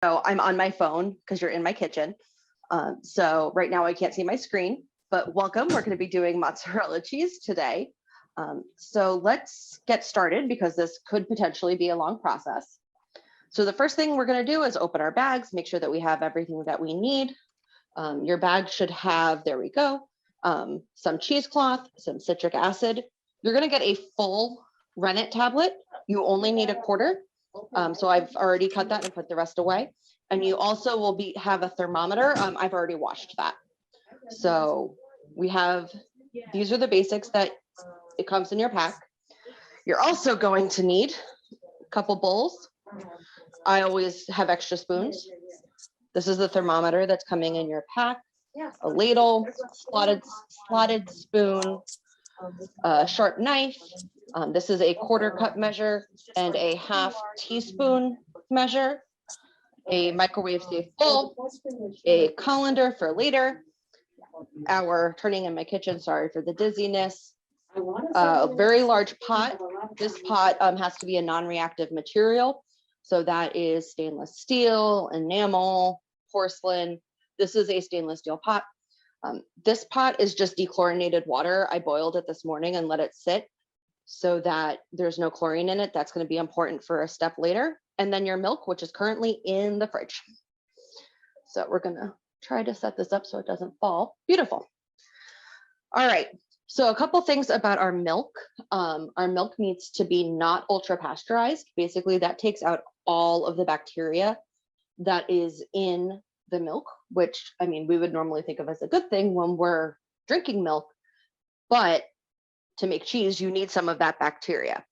So I'm on my phone because you're in my kitchen. So right now I can't see my screen, but welcome. We're going to be doing mozzarella cheese today. So let's get started because this could potentially be a long process. So the first thing we're going to do is open our bags, make sure that we have everything that we need. Your bag should have, there we go, some cheesecloth, some citric acid. You're going to get a full rennet tablet. You only need a quarter. So I've already cut that and put the rest away. And you also will have a thermometer. I've already washed that. So we have, these are the basics that it comes in your pack. You're also going to need a couple bowls. I always have extra spoons. This is the thermometer that's coming in your pack. A ladle, slotted spoon, a sharp knife. This is a quarter cup measure and a half teaspoon measure, a microwave safe bowl, a colander for later, our turning in my kitchen, sorry for the dizziness, a very large pot. This pot has to be a non-reactive material. So that is stainless steel, enamel, porcelain. This is a stainless steel pot. This pot is just dechlorinated water. I boiled it this morning and let it sit so that there's no chlorine in it. That's going to be important for a step later. And then your milk, which is currently in the fridge. So we're going to try to set this up so it doesn't fall. Beautiful. All right. So a couple things about our milk. Our milk needs to be not ultra pasteurized. Basically, that takes out all of the bacteria that is in the milk, which, I mean, we would normally think of as a good thing when we're drinking milk, but to make cheese, you need some of that bacteria.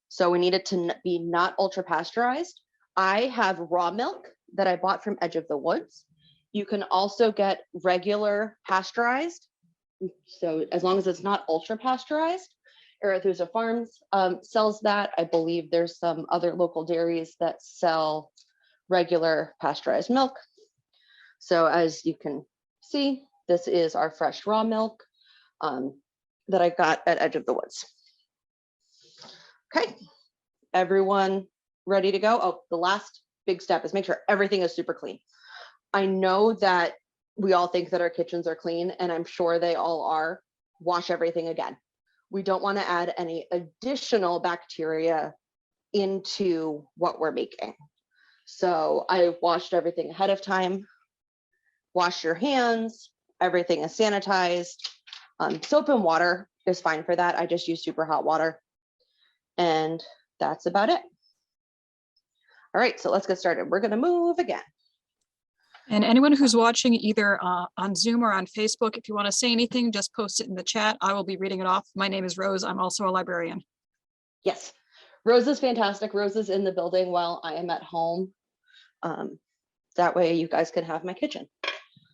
So we need it to be not ultra pasteurized. I have raw milk that I bought from Edge of the Woods. You can also get regular pasteurized. So as long as it's not ultra pasteurized, Arethusa Farms sells that. I believe there's some other local dairies that sell regular pasteurized milk. So as you can see, this is our fresh raw milk that I got at Edge of the Woods. Okay, everyone ready to go? Oh, the last big step is make sure everything is super clean. I know that we all think that our kitchens are clean, and I'm sure they all are. Wash everything again. We don't want to add any additional bacteria into what we're making. So I washed everything ahead of time. Wash your hands. Everything is sanitized. Soap and water is fine for that. I just use super hot water. And that's about it. All right, so let's get started. We're going to move again. And anyone who's watching either on Zoom or on Facebook, if you want to say anything, just post it in the chat. I will be reading it off. My name is Rose. I'm also a librarian. Yes, Rose is fantastic. Rose is in the building while I am at home. That way you guys can have my kitchen.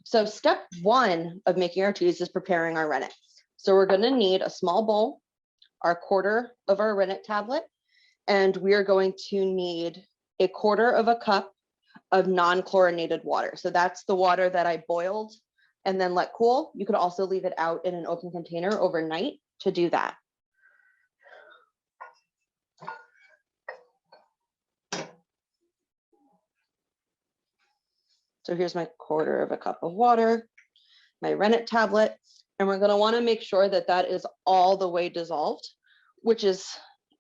So step one of making our cheese is preparing our rennet. So we're going to need a small bowl, our quarter of our rennet tablet, and we are going to need a quarter of a cup of non-chlorinated water. So that's the water that I boiled and then let cool. You could also leave it out in an open container overnight to do that. So here's my quarter of a cup of water, my rennet tablet, and we're going to want to make sure that that is all the way dissolved, which is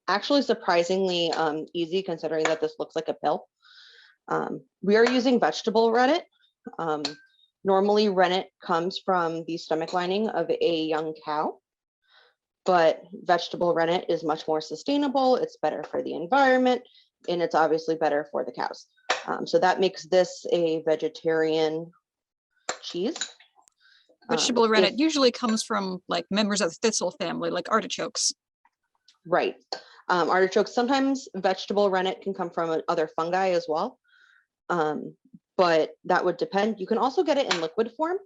actually surprisingly easy considering that this looks like a pill. We are using vegetable rennet. Normally rennet comes from the stomach lining of a young cow, but vegetable rennet is much more sustainable. It's better for the environment, and it's obviously better for the cows. So that makes this a vegetarian cheese. Vegetable rennet usually comes from like members of the thistle family, like artichokes. Right. Artichokes, sometimes vegetable rennet can come from other fungi as well. But that would depend. You can also get it in liquid form.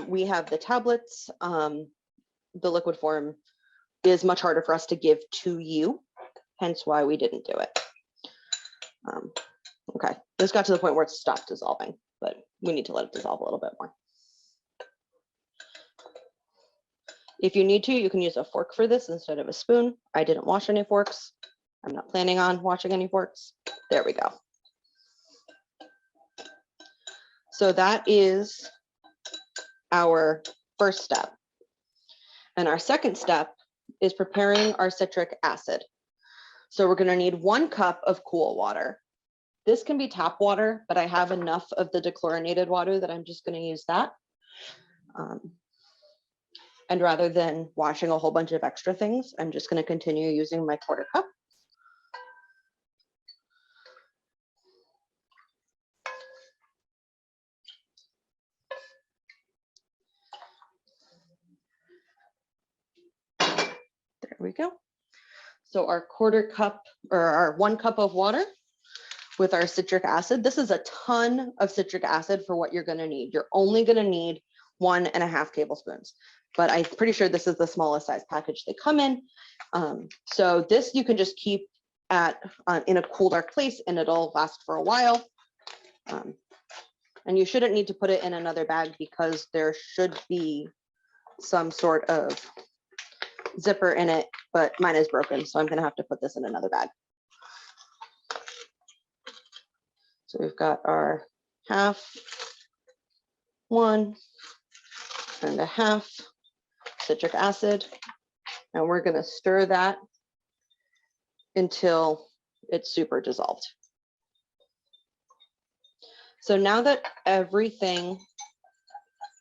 We have the tablets. The liquid form is much harder for us to give to you, hence why we didn't do it. Okay, this got to the point where it stopped dissolving, but we need to let it dissolve a little bit more. If you need to, you can use a fork for this instead of a spoon. I didn't wash any forks. I'm not planning on washing any forks. There we go. So that is our first step. And our second step is preparing our citric acid. So we're going to need 1 cup of cool water. This can be tap water, but I have enough of the dechlorinated water that I'm just going to use that. And rather than washing a whole bunch of extra things, I'm just going to continue using my 1/4 cup. There we go. So our 1/4 cup, or our 1 cup of water with our citric acid. This is a ton of citric acid for what you're going to need. You're only going to need 1.5 tablespoons, but I'm pretty sure this is the smallest size package they come in. So this you can just keep at in a cool, dark place, and it'll last for a while. And you shouldn't need to put it in another bag because there should be some sort of zipper in it, but mine is broken, so I'm going to have to put this in another bag. So we've got our 1.5 citric acid, and we're going to stir that until it's super dissolved. So now that everything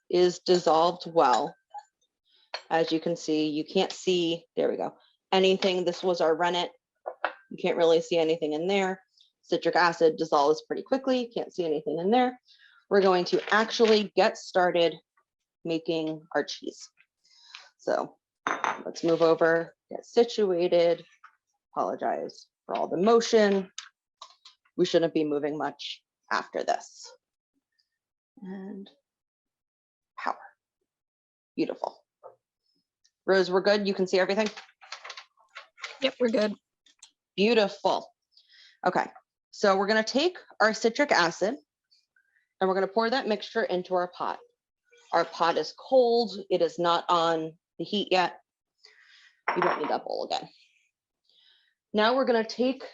is dissolved well, as you can see, you can't see, there we go, anything. This was our rennet. You can't really see anything in there. Citric acid dissolves pretty quickly. Can't see anything in there. We're going to actually get started making our cheese. So let's move over, get situated. Apologize for all the motion. We shouldn't be moving much after this. And power. Beautiful. Rose, we're good? You can see everything? Yep, we're good. Beautiful. Okay, so we're going to take our citric acid and we're going to pour that mixture into our pot. Our pot is cold. It is not on the heat yet. You don't need that bowl again. Now we're going to take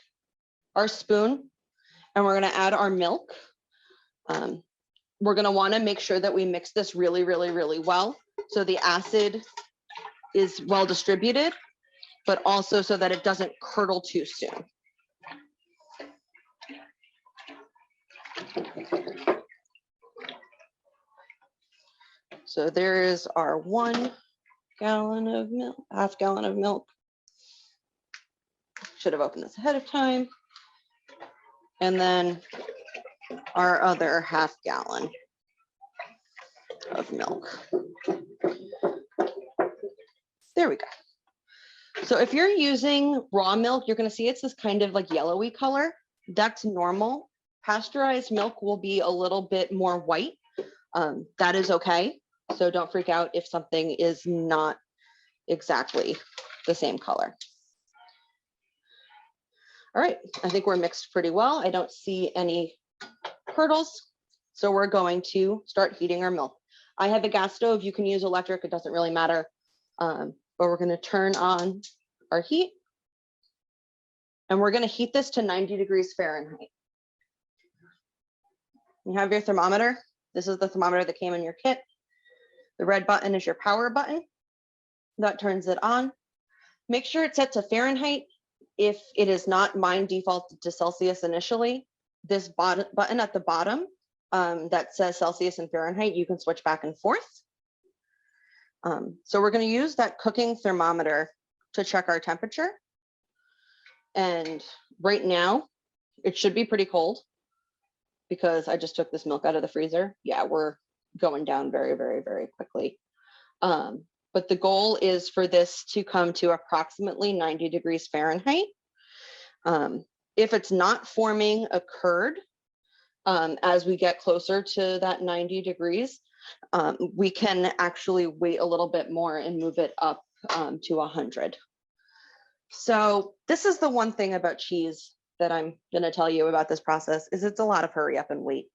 our spoon and we're going to add our milk. We're going to want to make sure that we mix this really, really, really well, so the acid is well distributed, but also so that it doesn't curdle too soon. So there is our 1 gallon of milk, half gallon of milk. Should have opened this ahead of time. And then our other half gallon of milk. There we go. So if you're using raw milk, you're going to see it's this kind of like yellowy color. That's normal. Pasteurized milk will be a little bit more white. That is okay. So don't freak out if something is not exactly the same color. All right, I think we're mixed pretty well. I don't see any curdles. So we're going to start heating our milk. I have a gas stove. You can use electric. It doesn't really matter. But we're going to turn on our heat. And we're going to heat this to 90 degrees Fahrenheit. You have your thermometer. This is the thermometer that came in your kit. The red button is your power button. That turns it on. Make sure it's set to Fahrenheit. If it is not, mine defaulted to Celsius initially. This button at the bottom that says Celsius and Fahrenheit, you can switch back and forth. So we're going to use that cooking thermometer to check our temperature. And right now, it should be pretty cold because I just took this milk out of the freezer. Yeah, we're going down very, very, very quickly. But the goal is for this to come to approximately 90 degrees Fahrenheit. If it's not forming a curd, as we get closer to that 90 degrees, we can actually wait a little bit more and move it up to 100. So this is the one thing about cheese that I'm going to tell you about this process is it's a lot of hurry up and wait.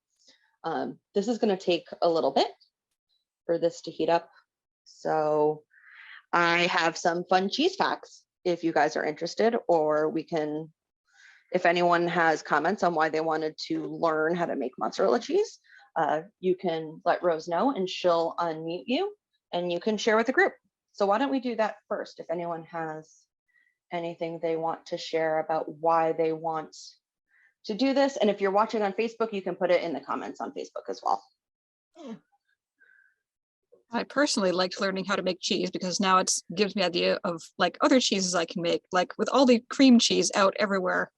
This is going to take a little bit for this to heat up. So I have some fun cheese facts if you guys are interested, or we can, if anyone has comments on why they wanted to learn how to make mozzarella cheese, you can let Rose know and she'll unmute you and you can share with the group. So why don't we do that first? If anyone has anything they want to share about why they want to do this. And if you're watching on Facebook, you can put it in the comments on Facebook as well. I personally liked learning how to make cheese because now it gives me an idea of like other cheeses I can make. Like with all the cream cheese out everywhere,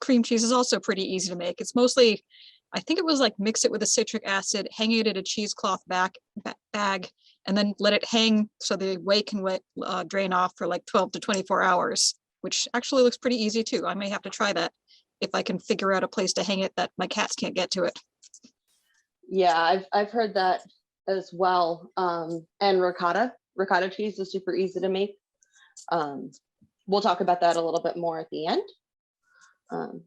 cream cheese is also pretty easy to make. It's mostly, I think it was like mix it with a citric acid, hang it in a cheesecloth bag, and then let it hang so the whey can drain off for like 12 to 24 hours, which actually looks pretty easy too. I may have to try that if I can figure out a place to hang it that my cats can't get to it. Yeah, I've heard that as well. And ricotta cheese is super easy to make. We'll talk about that a little bit more at the end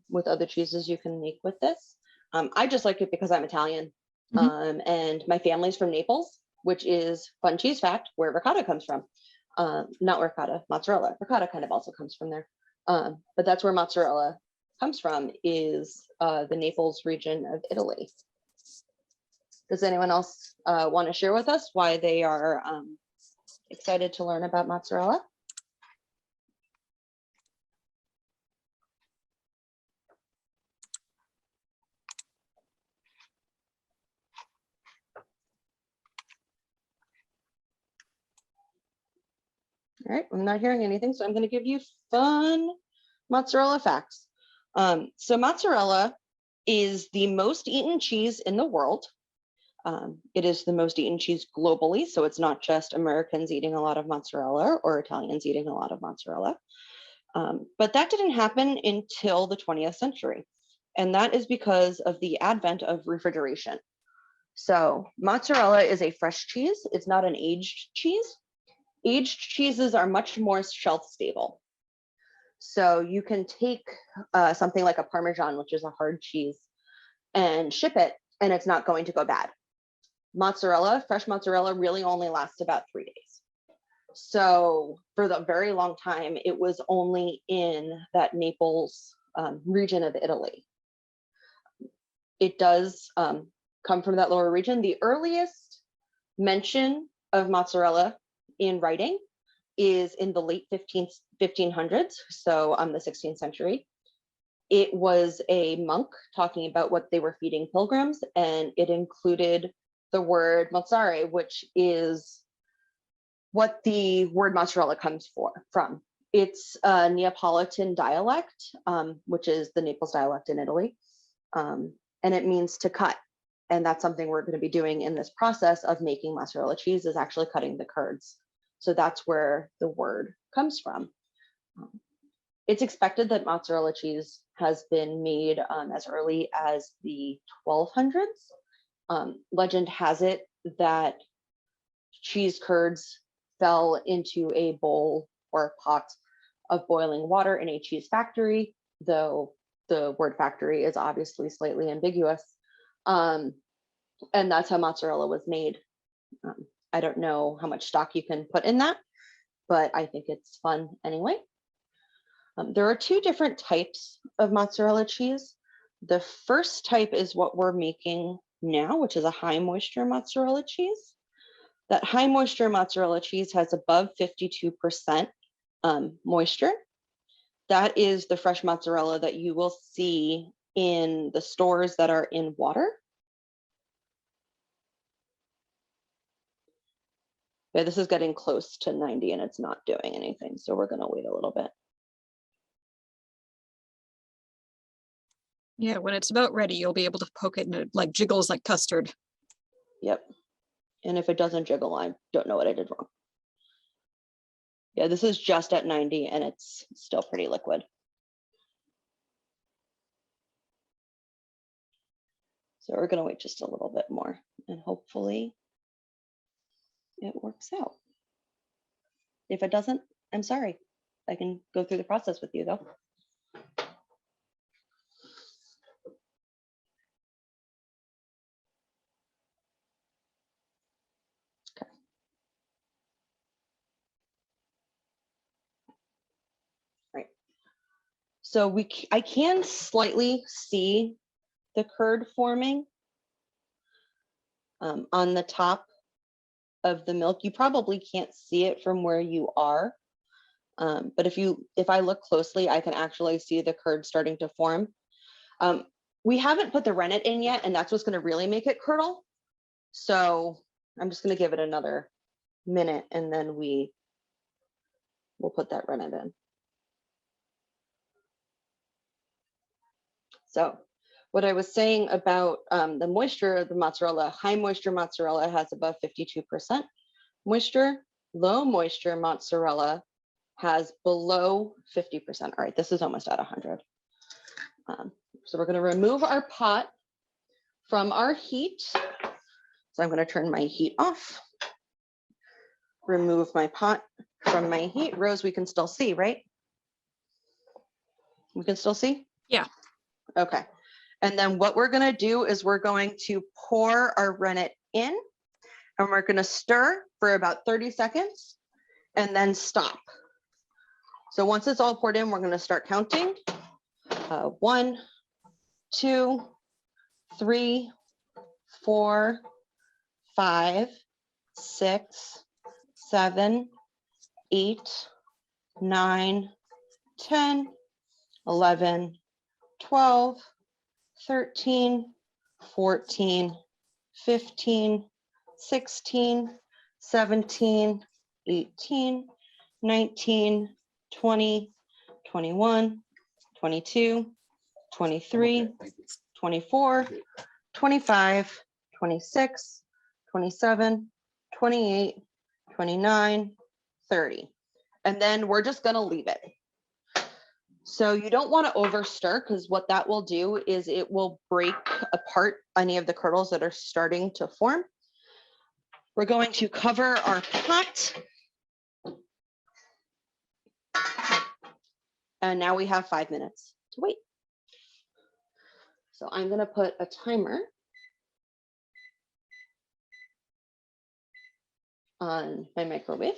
with other cheeses you can make with this. I just like it because I'm Italian and my family's from Naples, which is fun cheese fact where ricotta comes from. Not ricotta, mozzarella. Ricotta kind of also comes from there. But that's where mozzarella comes from, is the Naples region of Italy. Does anyone else want to share with us why they are excited to learn about mozzarella? All right, I'm not hearing anything, so I'm going to give you fun mozzarella facts. So mozzarella is the most eaten cheese in the world. It is the most eaten cheese globally, so it's not just Americans eating a lot of mozzarella or Italians eating a lot of mozzarella. But that didn't happen until the 20th century, and that is because of the advent of refrigeration. So mozzarella is a fresh cheese. It's not an aged cheese. Aged cheeses are much more shelf stable. So you can take something like a Parmesan, which is a hard cheese, and ship it, and it's not going to go bad. Mozzarella, fresh mozzarella, really only lasts about 3 days. So for the very long time, it was only in that Naples region of Italy. It does come from that lower region. The earliest mention of mozzarella in writing is in the late 1500s, so the 16th century. It was a monk talking about what they were feeding pilgrims, and it included the word mozzare, which is what the word mozzarella comes from. It's a Neapolitan dialect, which is the Naples dialect in Italy, and it means to cut. And that's something we're going to be doing in this process of making mozzarella cheese, is actually cutting the curds. So that's where the word comes from. It's expected that mozzarella cheese has been made as early as the 1200s. Legend has it that cheese curds fell into a bowl or pot of boiling water in a cheese factory, though the word factory is obviously slightly ambiguous. And that's how mozzarella was made. I don't know how much stock you can put in that, but I think it's fun anyway. There are two different types of mozzarella cheese. The first type is what we're making now, which is a high moisture mozzarella cheese. That high moisture mozzarella cheese has above 52% moisture. That is the fresh mozzarella that you will see in the stores that are in water. Yeah, this is getting close to 90 and it's not doing anything, so we're going to wait a little bit. Yeah, when it's about ready, you'll be able to poke it and it like jiggles like custard. Yep. And if it doesn't jiggle, I don't know what I did wrong. Yeah, this is just at 90 and it's still pretty liquid. So we're going to wait just a little bit more and hopefully it works out. If it doesn't, I'm sorry. I can go through the process with you though. Okay. Right. So I can slightly see the curd forming. on the top of the milk. You probably can't see it from where you are. But if I look closely, I can actually see the curd starting to form. We haven't put the rennet in yet, and that's what's going to really make it curdle. So I'm just going to give it another minute, and then we'll put that rennet in. So what I was saying about the moisture of the mozzarella, high moisture mozzarella has above 52% moisture. Low moisture mozzarella has below 50%. All right, this is almost at 100. So we're going to remove our pot from our heat. So I'm going to turn my heat off. Remove my pot from my heat. Rose, we can still see, right? We can still see? Yeah. Okay. And then what we're going to do is we're going to pour our rennet in, and we're going to stir for about 30 seconds and then stop. So once it's all poured in, we're going to start counting. 1, 2, 3, 4, 5, 6, 7, 8, 9, 10, 11, 12, 13, 14, 15, 16, 17, 18, 19, 20, 21, 22, 23, 24, 25, 26, 27, 28, 29, 30. And then we're just going to leave it. So you don't want to over stir, because what that will do is it will break apart any of the curdles that are starting to form. We're going to cover our pot. And now we have 5 minutes to wait. So I'm going to put a timer on my microwave,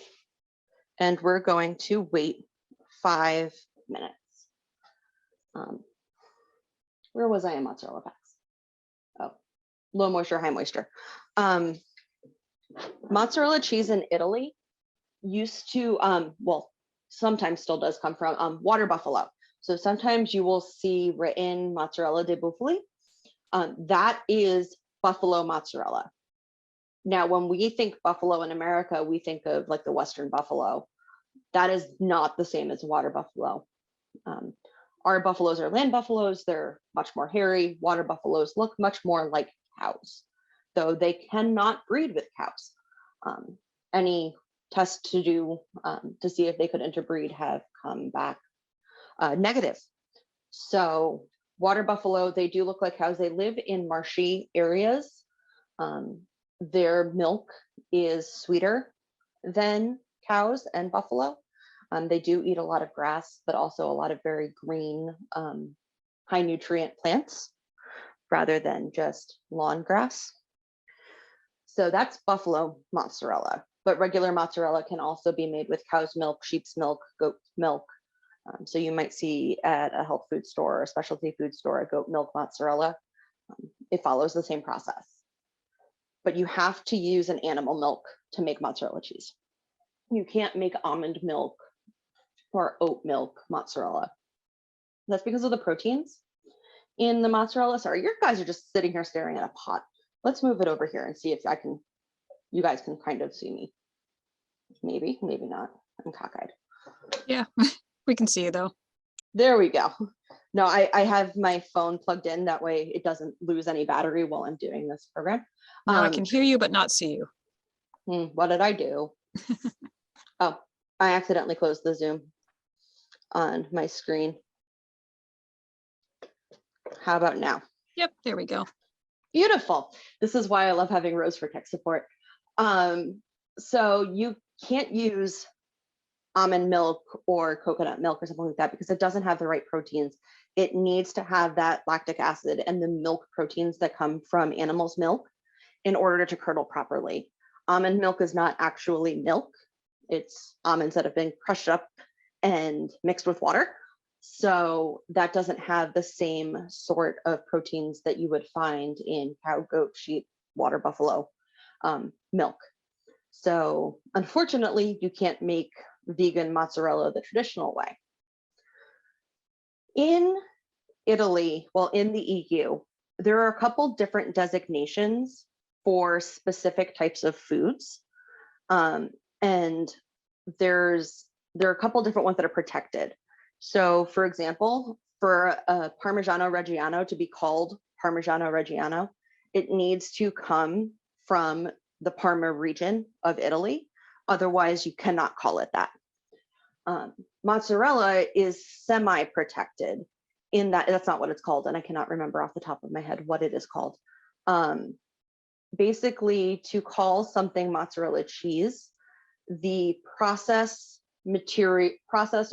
and we're going to wait 5 minutes. Where was I in mozzarella packs? Oh, low moisture, high moisture. Mozzarella cheese in Italy used to, well, sometimes still does come from water buffalo. So sometimes you will see written mozzarella di bufali. That is buffalo mozzarella. Now, when we think buffalo in America, we think of like the Western buffalo. That is not the same as water buffalo. Our buffaloes are land buffaloes. They're much more hairy. Water buffaloes look much more like cows, though they cannot breed with cows. Any tests to do to see if they could interbreed have come back negative. So water buffalo, they do look like cows. They live in marshy areas. Their milk is sweeter than cows and buffalo. They do eat a lot of grass, but also a lot of very green, high nutrient plants rather than just lawn grass. So that's buffalo mozzarella, but regular mozzarella can also be made with cow's milk, sheep's milk, goat's milk. So you might see at a health food store or a specialty food store a goat milk mozzarella. It follows the same process. But you have to use an animal milk to make mozzarella cheese. You can't make almond milk or oat milk mozzarella. That's because of the proteins in the mozzarella. Sorry, you guys are just sitting here staring at a pot. Let's move it over here and see if you guys can kind of see me. Maybe, maybe not. I'm cockeyed. Yeah, we can see you though. There we go. No, I have my phone plugged in. That way it doesn't lose any battery while I'm doing this program. Now I can hear you, but not see you. What did I do? Oh, I accidentally closed the Zoom on my screen. How about now? Yep, there we go. Beautiful. This is why I love having Rose for tech support. So you can't use almond milk or coconut milk or something like that because it doesn't have the right proteins. It needs to have that lactic acid and the milk proteins that come from animals' milk in order to curdle properly. Almond milk is not actually milk. It's almonds that have been crushed up and mixed with water. So that doesn't have the same sort of proteins that you would find in cow, goat, sheep, water buffalo milk. So unfortunately, you can't make vegan mozzarella the traditional way. In Italy, well, in the EU, there are a couple different designations for specific types of foods. And there are a couple different ones that are protected. So for example, for a Parmigiano Reggiano to be called Parmigiano Reggiano, it needs to come from the Parma region of Italy. Otherwise, you cannot call it that. Mozzarella is semi-protected in that that's not what it's called, and I cannot remember off the top of my head what it is called. Basically, to call something mozzarella cheese, the process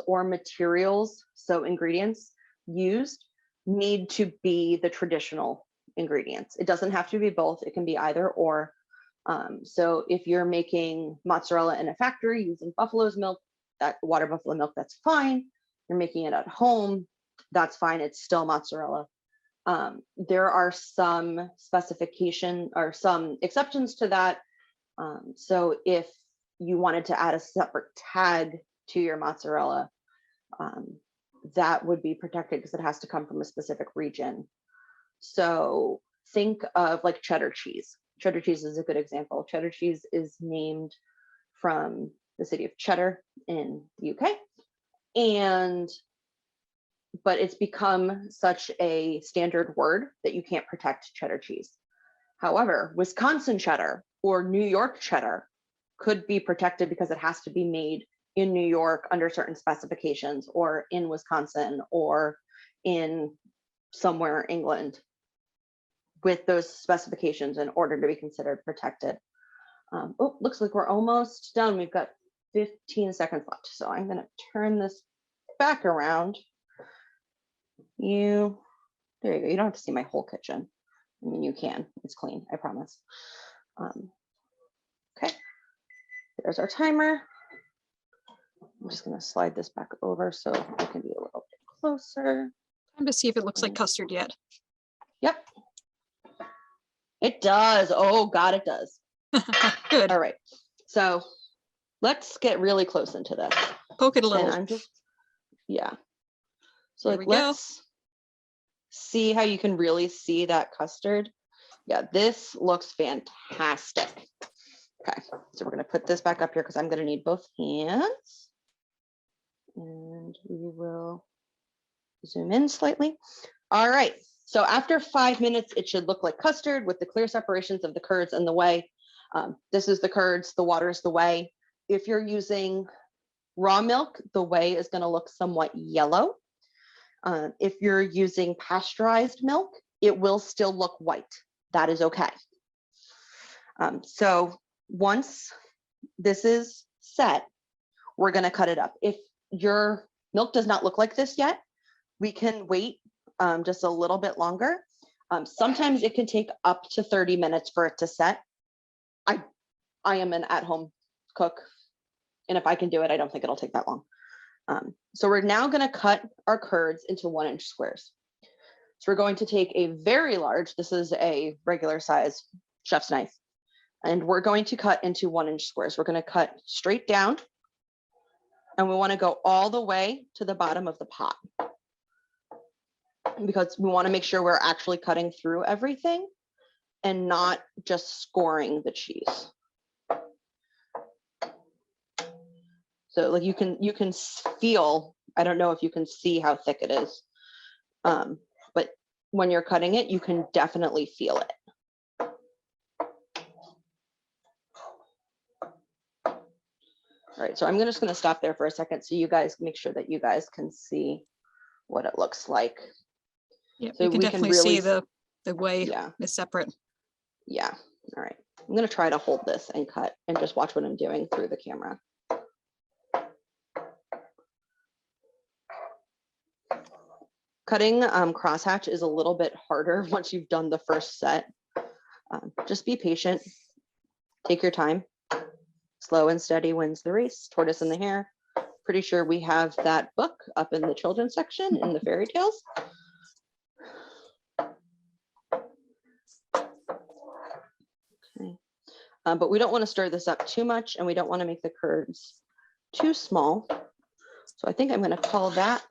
or materials, so ingredients used, need to be the traditional ingredients. It doesn't have to be both, it can be either or. So if you're making mozzarella in a factory using buffalo's milk, that water buffalo milk, that's fine. You're making it at home, that's fine, it's still mozzarella. There are some specification or some exceptions to that. So if you wanted to add a separate tag to your mozzarella, that would be protected because it has to come from a specific region. So think of like cheddar cheese. Cheddar cheese is a good example. Cheddar cheese is named from the city of Cheddar in the UK. But it's become such a standard word that you can't protect cheddar cheese. However, Wisconsin cheddar or New York cheddar could be protected because it has to be made in New York under certain specifications, or in Wisconsin, or in somewhere in England with those specifications in order to be considered protected. Oh, looks like we're almost done. We've got 15 seconds left. So I'm going to turn this back around. There you go. You don't have to see my whole kitchen. I mean, you can. It's clean, I promise. Okay, there's our timer. I'm just going to slide this back over so we can be a little bit closer. Time to see if it looks like custard yet. Yep. It does. Oh, God, it does. Good. All right. So let's get really close into this. Poke it a little. And I'm just, yeah. So There like, we go. let's see how you can really see that custard. Yeah, this looks fantastic. Okay, so we're going to put this back up here because I'm going to need both hands. And we will zoom in slightly. All right, so after 5 minutes, it should look like custard with the clear separations of the curds and the whey. This is the curds, the water is the whey. If you're using raw milk, the whey is going to look somewhat yellow. If you're using pasteurized milk, it will still look white. That is okay. So once this is set, we're going to cut it up. If your milk does not look like this yet, we can wait just a little bit longer. Sometimes it can take up to 30 minutes for it to set. I am an at-home cook, and if I can do it, I don't think it'll take that long. So we're now going to cut our curds into 1-inch squares. So we're going to take a very large, this is a regular size chef's knife, and we're going to cut into 1-inch squares. We're going to cut straight down, and we want to go all the way to the bottom of the pot because we want to make sure we're actually cutting through everything and not just scoring the cheese. So like you can feel, I don't know if you can see how thick it is, but when you're cutting it, you can definitely feel it. All right, so I'm just gonna stop there for a second so you guys make sure that you guys can see what it looks like. Yeah, so you can definitely see the whey is separate. Yeah, all right. I'm gonna try to hold this and cut and just watch what I'm doing through the camera. Cutting crosshatch is a little bit harder once you've done the first set. Just be patient, take your time. Slow and steady wins the race, tortoise and the hare. Pretty sure we have that book up in the children's section in the fairy tales. Okay. But we don't want to stir this up too much, and we don't want to make the curds too small. So I think I'm going to call that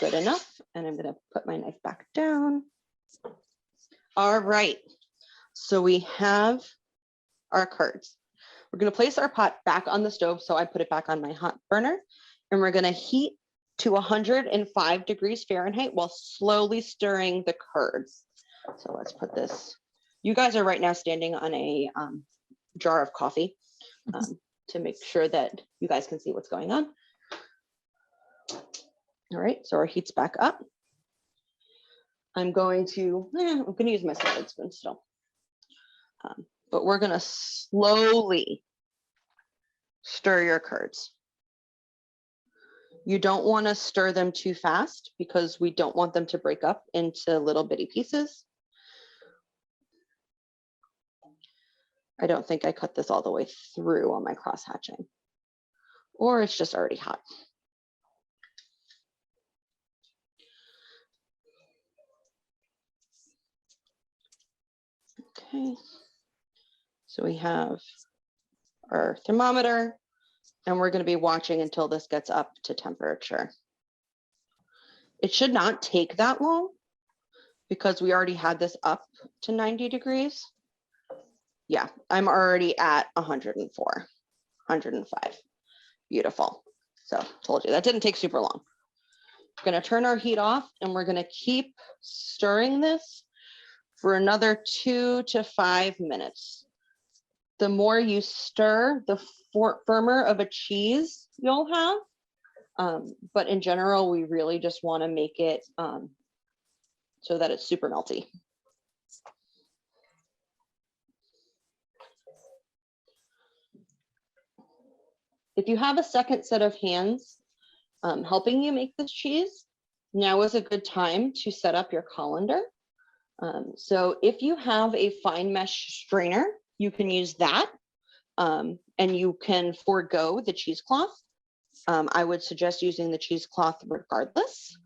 good enough, and I'm going to put my knife back down. All right, so we have our curds. We're going to place our pot back on the stove, so I put it back on my hot burner, and we're going to heat to 105 degrees Fahrenheit while slowly stirring the curds. So let's put this. You guys are right now standing on a jar of coffee to make sure that you guys can see what's going on. All right, so our heat's back up. I'm going to use my salad spoon still. But we're gonna slowly stir your curds. You don't want to stir them too fast because we don't want them to break up into little bitty pieces. I don't think I cut this all the way through on my cross hatching, or it's just already hot. Okay, so we have our thermometer, and we're going to be watching until this gets up to temperature. It should not take that long because we already had this up to 90 degrees. Yeah, I'm already at 104, 105. Beautiful. So told you that didn't take super long. We're going to turn our heat off, and we're going to keep stirring this for another 2 to 5 minutes. The more you stir, the firmer of a cheese you'll have. But in general, we really just want to make it so that it's super melty. If you have a second set of hands helping you make this cheese, now is a good time to set up your colander. So if you have a fine mesh strainer, you can use that, and you can forego the cheesecloth. I would suggest using the cheesecloth regardless.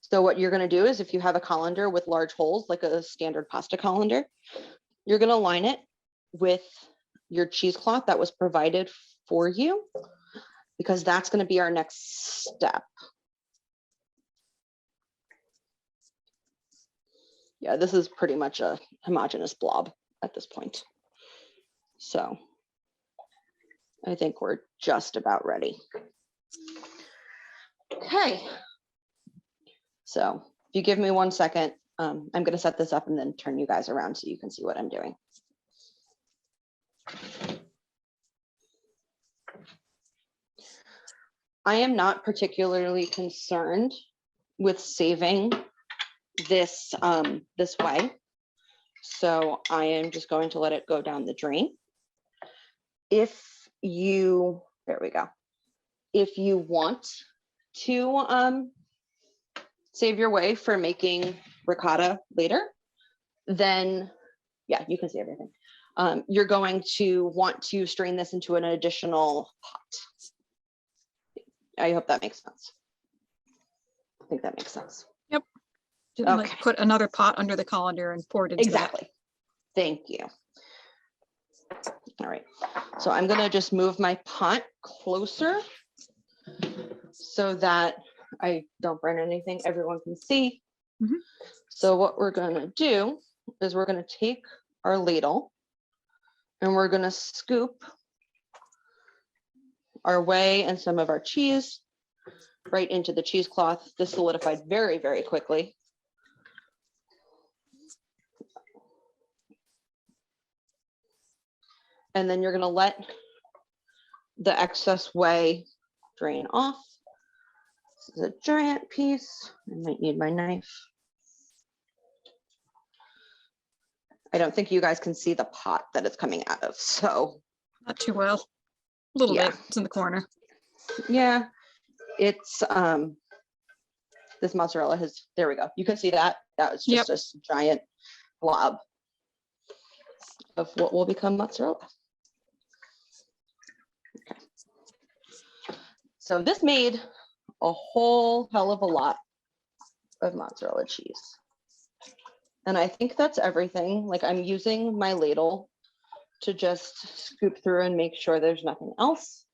So what you're going to do is, if you have a colander with large holes, like a standard pasta colander, you're going to line it with your cheesecloth that was provided for you, because that's going to be our next step. Yeah, this is pretty much a homogeneous blob at this point. So I think we're just about ready. Okay. So if you give me 1 second, I'm going to set this up and then turn you guys around so you can see what I'm doing. I am not particularly concerned with saving this this way. So I am just going to let it go down the drain. If you, there we go. If you want to save your way for making ricotta later, then yeah, you can see everything. You're going to want to strain this into an additional pot. I hope that makes sense. I think that makes sense. Yep. Okay. Like put another pot under the colander and pour it into exactly. That. Thank you. All right. So I'm going to just move my pot closer so that I don't burn anything. Everyone can see. Mm-hmm. So what we're going to do is we're going to take our ladle and we're going to scoop our whey and some of our cheese right into the cheesecloth. This solidified very, very quickly. And then you're going to let the excess whey drain off. This is a giant piece. I might need my knife. I don't think you guys can see the pot that it's coming out of, so. Not too well. A little bit. It's in the corner. Yeah, it's this mozzarella has, there we go. You can see that. That was just a giant blob of what will become mozzarella. Okay. So this made a whole hell of a lot of mozzarella cheese. And I think that's everything. Like I'm using my ladle to just scoop through and make sure there's nothing else.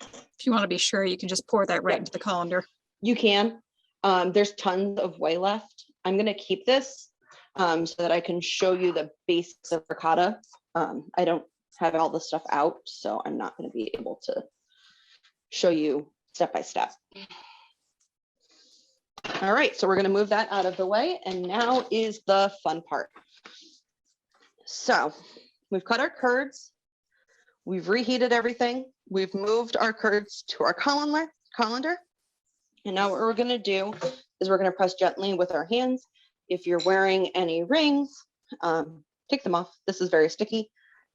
If you want to be sure, you can just pour that right Yep. into the colander. You can. There's tons of whey left. I'm going to keep this so that I can show you the basics of ricotta. I don't have all the stuff out, so I'm not going to be able to show you step by step. All right, so we're going to move that out of the way, and now is the fun part. So we've cut our curds, we've reheated everything, we've moved our curds to our colander, and now what we're going to do is we're going to press gently with our hands. If you're wearing any rings, take them off. This is very sticky,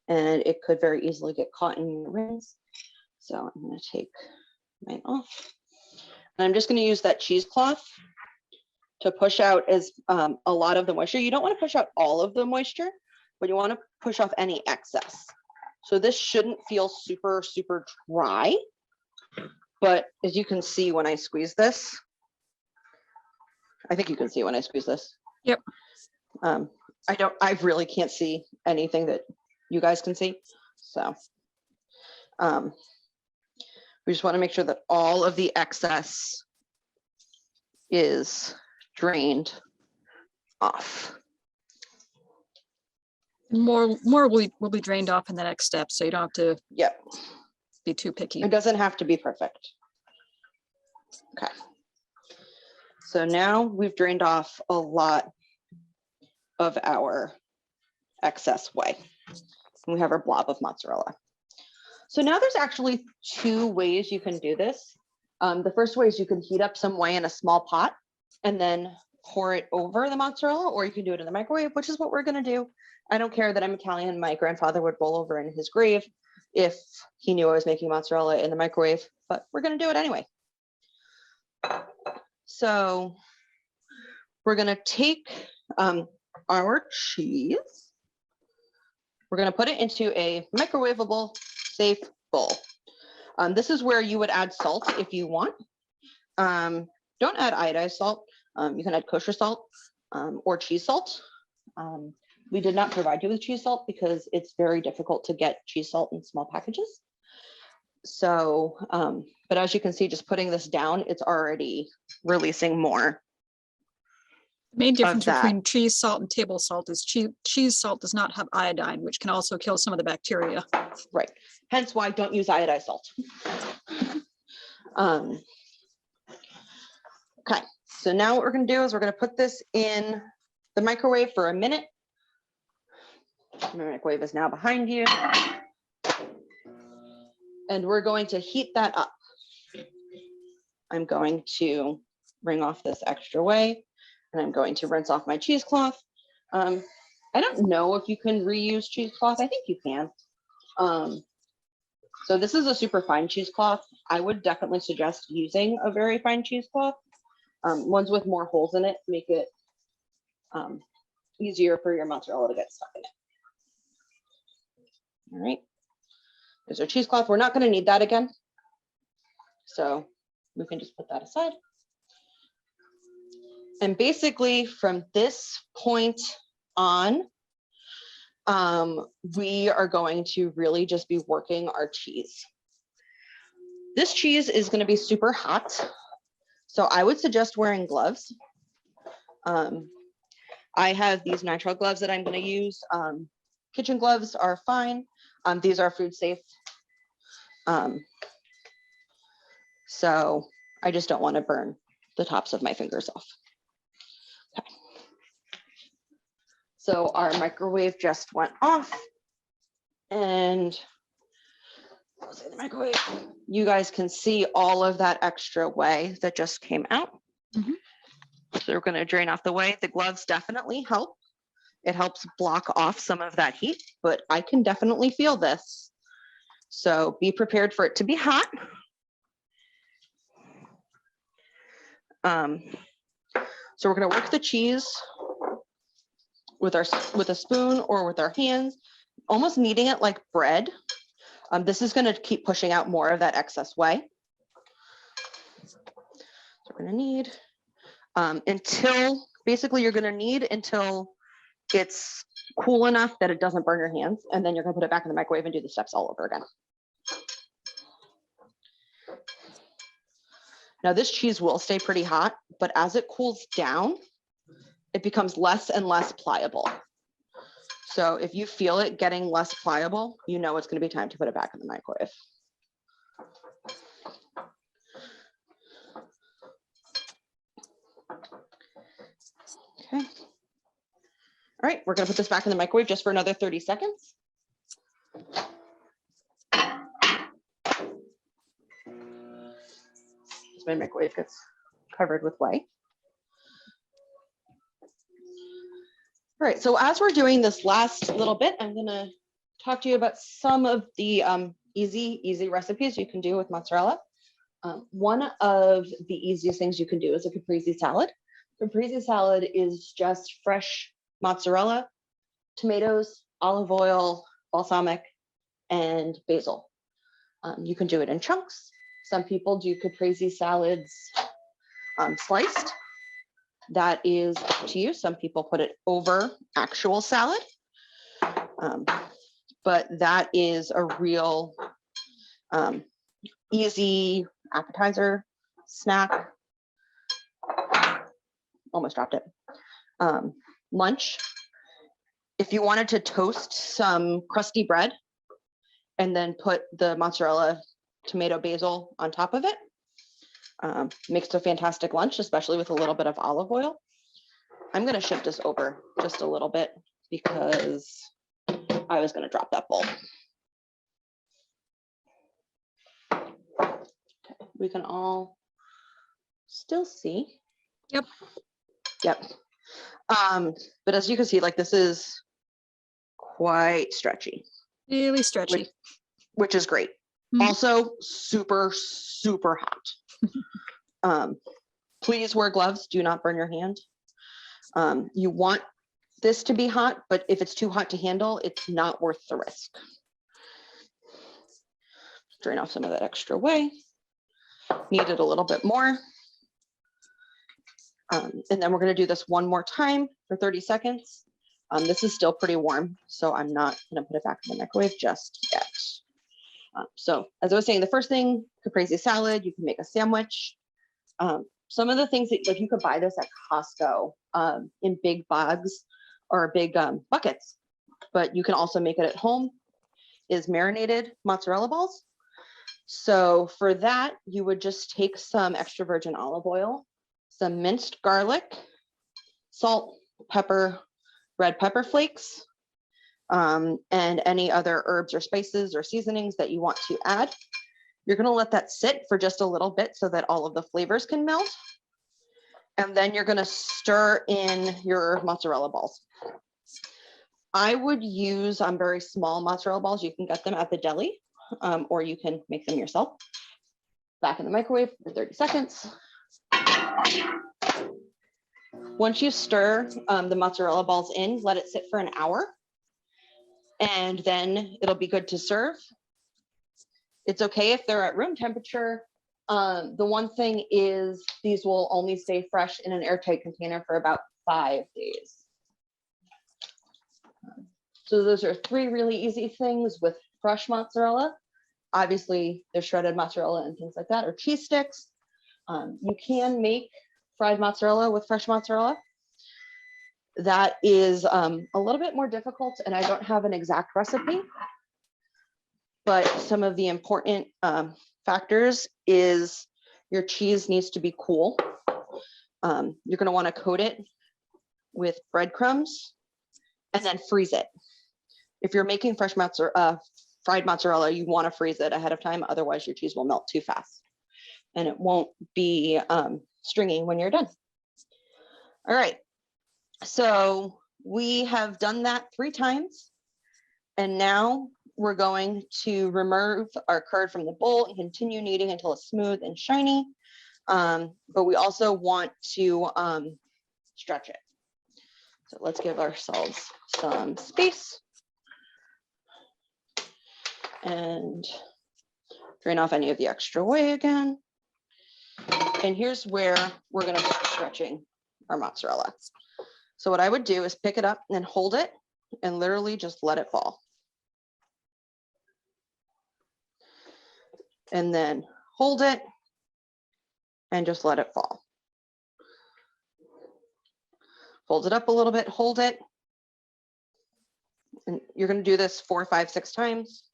and it could very easily get caught in your rings. So I'm going to take mine off. And I'm just going to use that cheesecloth to push out as a lot of the moisture. You don't want to push out all of the moisture, but you want to push off any excess. So this shouldn't feel super, super dry. But as you can see when I squeeze this, I think you can see when I squeeze this. Yep. I really can't see anything that you guys can see. So we just want to make sure that all of the excess is drained off. More will be drained off in the next step, so you don't have to be too picky. It doesn't have to be perfect. Okay. So now we've drained off a lot of our excess whey. We have our blob of mozzarella. So now there's actually two ways you can do this. The first way is you can heat up some whey in a small pot and then pour it over the mozzarella, or you can do it in the microwave, which is what we're going to do. I don't care that I'm Italian. My grandfather would roll over in his grave if he knew I was making mozzarella in the microwave, but we're going to do it anyway. So we're going to take our cheese. We're going to put it into a microwavable, safe bowl. This is where you would add salt if you want. Don't add iodized salt. You can add kosher salt or cheese salt. We did not provide you with cheese salt because it's very difficult to get cheese salt in small packages. So, but as you can see, just putting this down, it's already releasing more. The main difference between cheese salt and table salt is cheese salt does not have iodine, which can also kill some of the bacteria. Right. Hence why don't use iodized salt. Okay. So now what we're going to do is we're going to put this in the microwave for a minute. The microwave is now behind you. And we're going to heat that up. I'm going to wring off this extra whey, and I'm going to rinse off my cheesecloth. I don't know if you can reuse cheesecloth. I think you can. So this is a super fine cheesecloth. I would definitely suggest using a very fine cheesecloth. Ones with more holes in it make it easier for your mozzarella to get stuck in it. All right. There's our cheesecloth. We're not going to need that again. So we can just put that aside. And basically from this point on, we are going to really just be working our cheese. This cheese is going to be super hot. So I would suggest wearing gloves. I have these nitrile gloves that I'm going to use. Kitchen gloves are fine. These are food safe. So I just don't want to burn the tops of my fingers off. Okay. So our microwave just went off, and close the microwave. You guys can see all of that extra whey that just came out. Mm-hmm. So we're going to drain off the whey. The gloves definitely help. It helps block off some of that heat, but I can definitely feel this. So be prepared for it to be hot. So we're going to work the cheese with a spoon or with our hands, almost kneading it like bread. This is going to keep pushing out more of that excess whey. So we're going to knead until basically you're going to knead until it's cool enough that it doesn't burn your hands, and then you're gonna put it back in the microwave and do the steps all over again. Now this cheese will stay pretty hot, but as it cools down, it becomes less and less pliable. So if you feel it getting less pliable, you know it's gonna be time to put it back in the microwave. Okay. All right, we're gonna put this back in the microwave just for another 30 seconds. My microwave gets covered with whey. All right, so as we're doing this last little bit, I'm gonna talk to you about some of the easy recipes you can do with mozzarella. One of the easiest things you can do is a caprese salad. Caprese salad is just fresh mozzarella, tomatoes, olive oil, balsamic, and basil. You can do it in chunks. Some people do caprese salads sliced. That is up to you. Some people put it over actual salad. But that is a real easy appetizer, snack. Almost dropped it. Lunch. If you wanted to toast some crusty bread and then put the mozzarella, tomato, basil on top of it, makes a fantastic lunch, especially with a little bit of olive oil. I'm going to shift this over just a little bit because I was going to drop that bowl. Okay, we can all still see. Yep. Yep. But as you can see, like this is quite stretchy. Really stretchy. Which is great. Mm-hmm. Also super, super hot. Please wear gloves, do not burn your hand. You want this to be hot, but if it's too hot to handle, it's not worth the risk. Drain off some of that extra whey. Knead it a little bit more. And then we're gonna do this one more time for 30 seconds. This is still pretty warm, so I'm not gonna put it back in the microwave just yet. So as I was saying, the first thing, caprese salad, you can make a sandwich. Some of the things that, like, you could buy this at Costco in big bags or big buckets, but you can also make it at home, is marinated mozzarella balls. So for that, you would just take some extra virgin olive oil, some minced garlic, salt, pepper, red pepper flakes, and any other herbs or spices or seasonings that you want to add. You're gonna let that sit for just a little bit so that all of the flavors can melt. And then you're gonna stir in your mozzarella balls. I would use very small mozzarella balls. You can get them at the deli, or you can make them yourself. Back in the microwave for 30 seconds. Once you stir the mozzarella balls in, let it sit for an hour, and then it'll be good to serve. It's okay if they're at room temperature. The one thing is these will only stay fresh in an airtight container for about 5 days. So those are 3 really easy things with fresh mozzarella. Obviously, there's shredded mozzarella and things like that, or cheese sticks. You can make fried mozzarella with fresh mozzarella. That is a little bit more difficult, and I don't have an exact recipe. But some of the important factors is your cheese needs to be cool. You're going to want to coat it with breadcrumbs and then freeze it. If you're making fresh fried mozzarella, you want to freeze it ahead of time. Otherwise, your cheese will melt too fast and it won't be stringy when you're done. All right. So we have done that 3 times. And now we're going to remove our curd from the bowl and continue kneading until it's smooth and shiny. But we also want to stretch it. So let's give ourselves some space and drain off any of the extra whey again. And here's where we're going to start stretching our mozzarella. So what I would do is pick it up and hold it and literally just let it fall. And then hold it and just let it fall. Fold it up a little bit, hold it. And you're going to do this 4, 5, 6 times.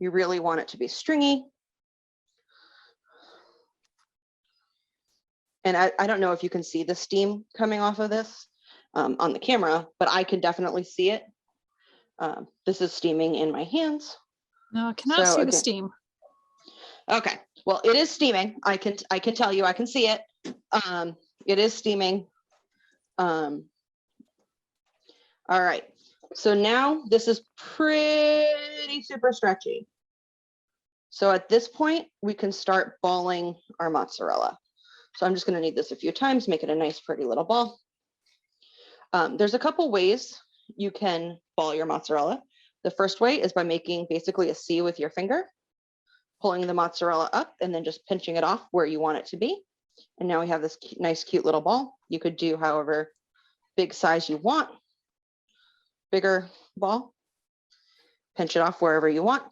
You really want it to be stringy. And I don't know if you can see the steam coming off of this on the camera, but I can definitely see it. This is steaming in my hands. No, I cannot see the steam. Okay, well, it is steaming. I can tell you, I can see it. It is steaming. All right, so now this is pretty super stretchy. So at this point, we can start balling our mozzarella. So I'm just going to knead this a few times, make it a nice, pretty little ball. There's a couple ways you can ball your mozzarella. The first way is by making basically a C with your finger, pulling the mozzarella up and then just pinching it off where you want it to be. And now we have this nice, cute little ball. You could do however big size you want, bigger ball, pinch it off wherever you want.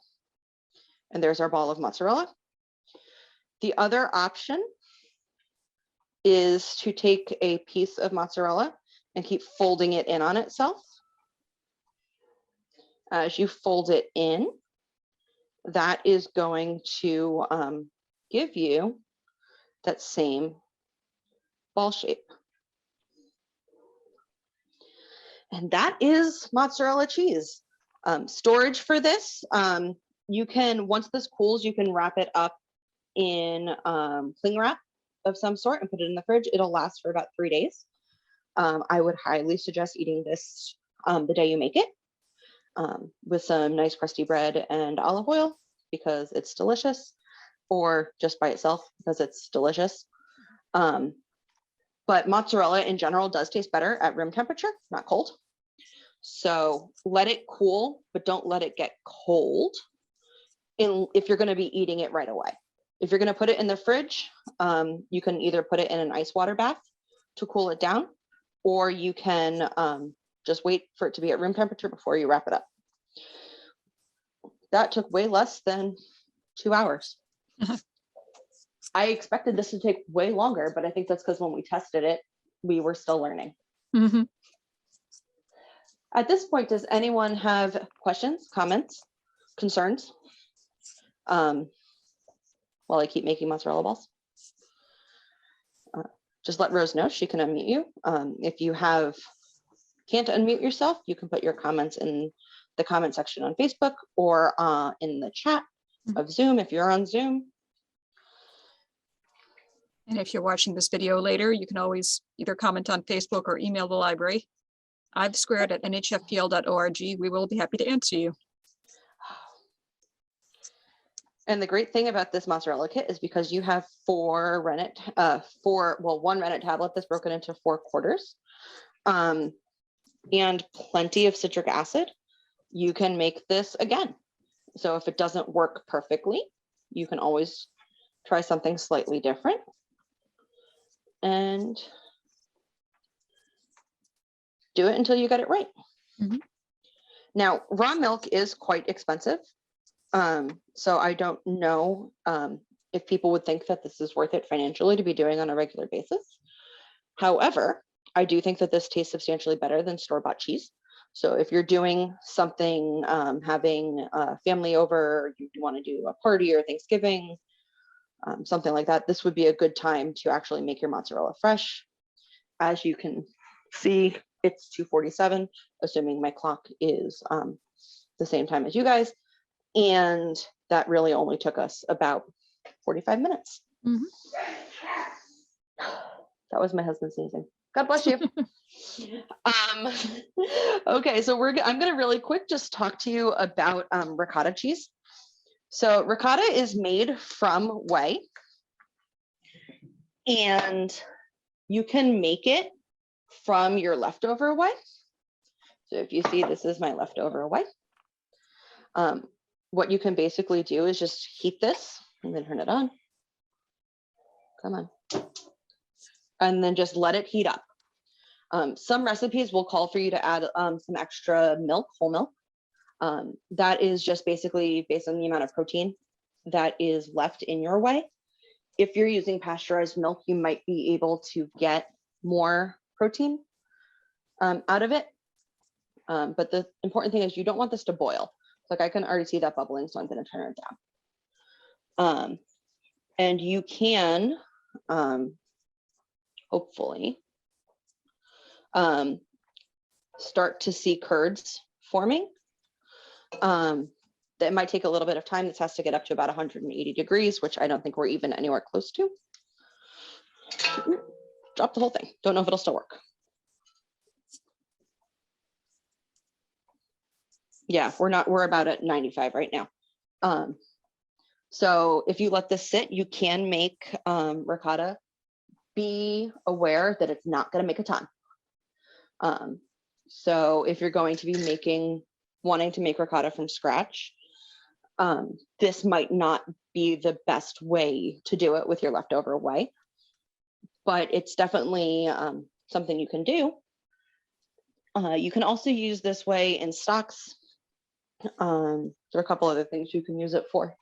And there's our ball of mozzarella. The other option is to take a piece of mozzarella and keep folding it in on itself. As you fold it in, that is going to give you that same ball shape. And that is mozzarella cheese. Storage for this, you can, once this cools, you can wrap it up in cling wrap of some sort and put it in the fridge. It'll last for about 3 days. I would highly suggest eating this the day you make it with some nice crusty bread and olive oil because it's delicious, or just by itself because it's delicious. But mozzarella in general does taste better at room temperature, not cold. So let it cool, but don't let it get cold if you're going to be eating it right away. If you're going to put it in the fridge, you can either put it in an ice water bath to cool it down, or you can just wait for it to be at room temperature before you wrap it up. That took way less than 2 hours. I expected this to take way longer, but I think that's because when we tested it, we were still learning. Mm-hmm. At this point, does anyone have questions, comments, concerns? While I keep making mozzarella balls. Just let Rose know, she can unmute you. If you can't unmute yourself, you can put your comments in the comment section on Facebook or in the chat of Zoom if you're on Zoom. And if you're watching this video later, you can always either comment on Facebook or email the library. ivesquared@nhfpl.org. We will be happy to answer you. And the great thing about this mozzarella kit is because you have one rennet tablet that's broken into 4 quarters and plenty of citric acid, you can make this again. So if it doesn't work perfectly, you can always try something slightly different. And do it until you get it right. Mm-hmm. Now, raw milk is quite expensive. So I don't know if people would think that this is worth it financially to be doing on a regular basis. However, I do think that this tastes substantially better than store-bought cheese. So if you're doing something, having a family over, you want to do a party or Thanksgiving, something like that, this would be a good time to actually make your mozzarella fresh. As you can see, it's 2:47, assuming my clock is the same time as you guys. And that really only took us about 45 minutes. Mm-hmm. That was my husband sneezing. God bless you. Okay, so I'm going to really quick just talk to you about ricotta cheese. So ricotta is made from whey, and you can make it from your leftover whey. So if you see, this is my leftover whey. What you can basically do is just heat this and then turn it on. Come on. And then just let it heat up. Some recipes will call for you to add some extra milk, whole milk. That is just basically based on the amount of protein that is left in your whey. If you're using pasteurized milk, you might be able to get more protein out of it. But the important thing is you don't want this to boil. Like I can already see that bubbling, so I'm going to turn it down. And you can hopefully start to see curds forming. That might take a little bit of time. This has to get up to about 180 degrees, which I don't think we're even anywhere close to. Drop the whole thing. Don't know if it'll still work. Yeah, we're about at 95 right now. So if you let this sit, you can make ricotta. Be aware that it's not going to make a ton. So if you're going to be wanting to make ricotta from scratch, this might not be the best way to do it with your leftover whey, but it's definitely something you can do. You can also use this whey in stocks. There are a couple other things you can use it for.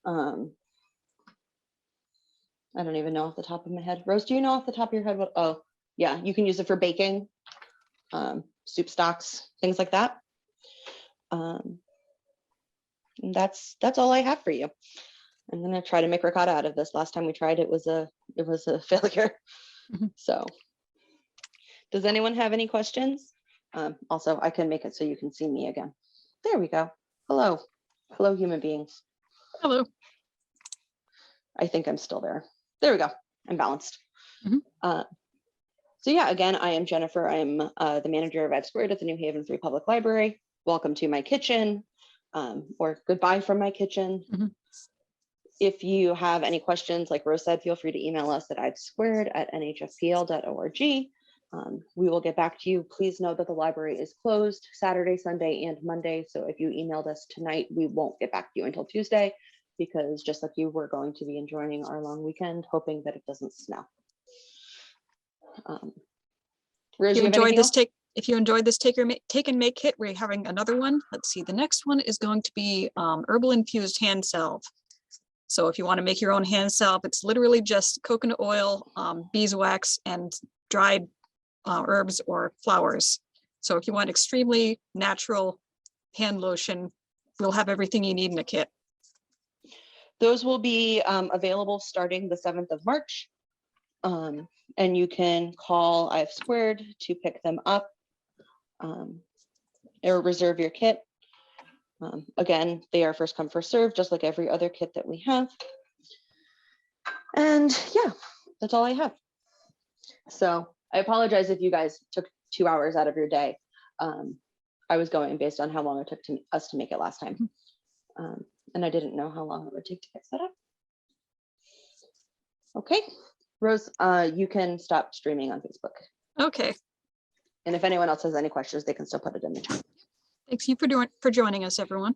I don't even know off the top of my head. Rose, do you know off the top of your head what? Oh, yeah, you can use it for baking, soup stocks, things like that. And that's all I have for you. I'm gonna try to make ricotta out of this. Last time we tried it was a failure. Mhm. So, does anyone have any questions? Also, I can make it so you can see me again. There we go. Hello, human beings. Hello. I think I'm still there. There we go. I'm balanced. Mhm. So yeah, again, I am Jennifer. I'm the manager of Ed Squared at the New Haven Free Public Library. Welcome to my kitchen, or goodbye from my kitchen. Mhm. If you have any questions, like Rose said, feel free to email us at edsquared@nhfpl.org. We will get back to you. Please know that the library is closed Saturday, Sunday, and Monday. So if you emailed us tonight, we won't get back to you until Tuesday, because just like you, we're going to be enjoying our long weekend, hoping that it doesn't snow. Rose, If you you have anything else? if you enjoyed this take and make kit, we're having another one. Let's see, the next one is going to be herbal infused hand salve. So if you want to make your own hand salve, it's literally just coconut oil, beeswax, and dried herbs or flowers. So if you want extremely natural hand lotion, we'll have everything you need in a kit. Those will be available starting the 7th of March. And you can call I've Squared to pick them up or reserve your kit. Again, they are first come, first serve, just like every other kit that we have. And yeah, that's all I have. So I apologize if you guys took 2 hours out of your day. I was going based on how long it took us to make it last time. And I didn't know how long it would take to get set up. Okay, Rose, you can stop streaming on Facebook. Okay. And if anyone else has any questions, they can still put it in the chat. Thanks you for joining us, everyone.